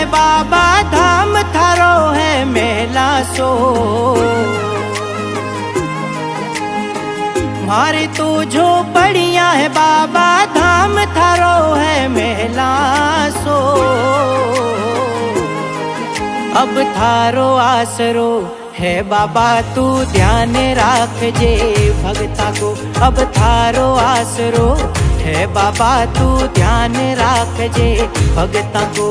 बाबा धाम थारो है मेला सो। मारे तो झोपड़ियाँ है बाबा धाम थारो है मेला सो। अब थारो आसरो है बाबा तू ध्यान राख जे भगता को। अब थारो आसरो है बाबा तू ध्यान राख जे भगता को।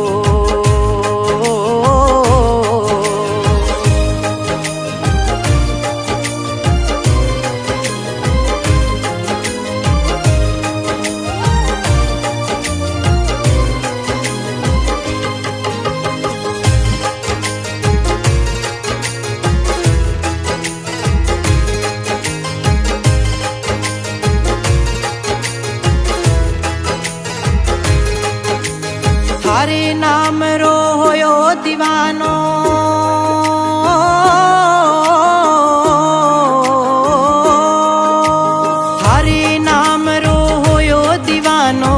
थारे नाम रो होयो दीवानो, थारे नाम रो होयो दीवानो।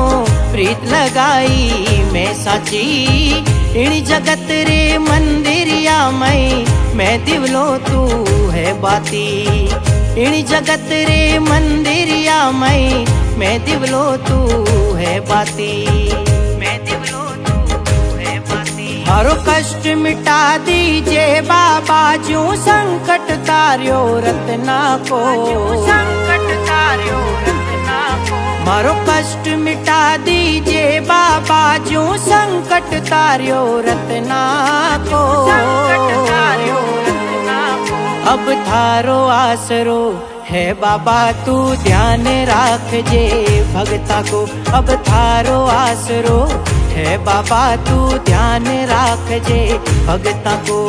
प्रीत लगाई मैं साची इन जगत रे मंदिरिया मैं दिवलो तू है बाती। इन जगत रे मंदिरिया मैं दिवलो तू है बाती। मारो कष्ट मिटा दीजे बाबा जू संकट तार्यो रत्ना को। संकट तार्यो रत्ना को। मारो कष्ट मिटा दीजे बाबा जू संकट तार्यो रत्ना को। संकट तार्यो रत्ना को। अब थारो आसरो है बाबा तू ध्यान राख जे भगता को। अब थारो आसरो है बाबा तू ध्यान राख जे भगता को।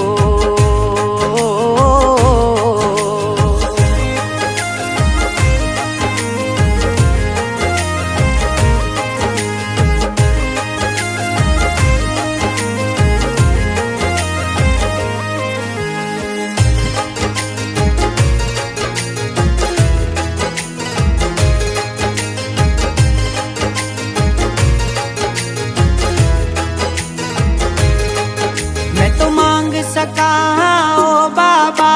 सका ओ बाबा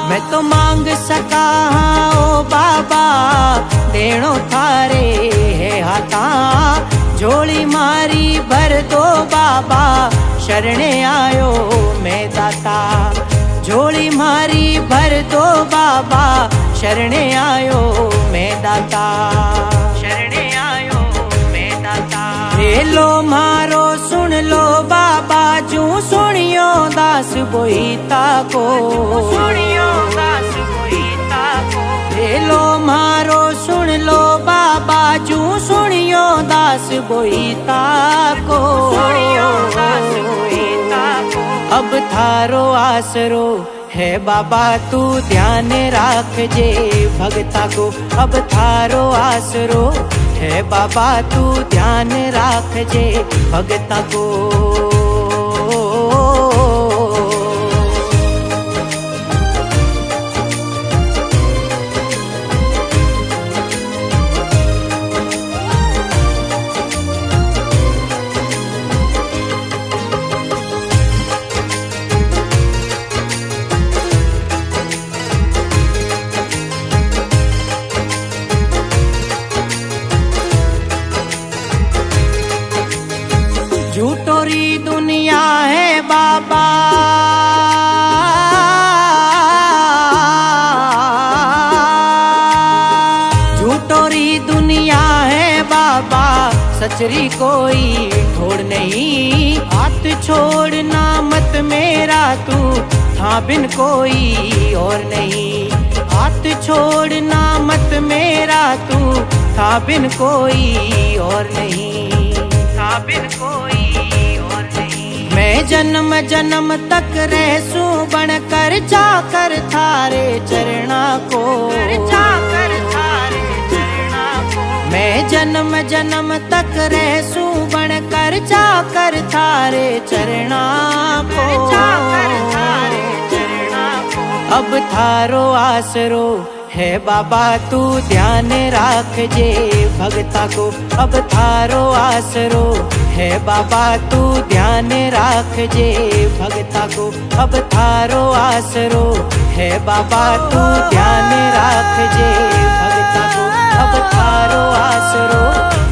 मैं तो मांग सका ओ बाबा। देणो थारे है हाथा झोली मारी भर दो बाबा। शरणे आयो मैं दाता झोली मारी भर दो बाबा। शरणे आयो मैं दाता। शरणे आयो लो मारो सुन लो बाबा जू सुनियो दास बोईता को। सुनियो दास बोईता को। लो मारो सुन लो बाबा जू सुनियो दास बोईता को। सुनियो दास बोईता को। अब थारो आसरो है बाबा तू ध्यान राख जे भगता को। अब थारो आसरो है बाबा तू ध्यान राख जे भगता को। झूठोरी दुनिया है बाबा झूठोरी दुनिया है बाबा। सचरी कोई ठोड़ नहीं। हाथ छोड़ना मत मेरा तू था बिन कोई और नहीं। हाथ छोड़ना मत मेरा तू था बिन कोई और नहीं। था बिन कोई और नहीं। मैं जन्म जन्म तक रहसूं बनकर जाकर थारे चरणा को। जाकर थारे चरणा को। मैं जन्म जन्म तक रहसूं बनकर जाकर थारे चरणा को। जाकर थारे चरणा को। अब थारो आसरो है बाबा तू ध्यान राखजे भगता को अब थारो आसरो। है बाबा तू ध्यान राखजे भगता को अब थारो आसरो। है बाबा तू ध्यान राखजे भगता को अब थारो आसरो।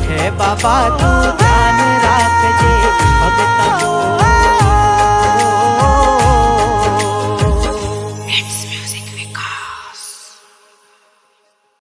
है बाबा तू ध्यान राखजे भगता को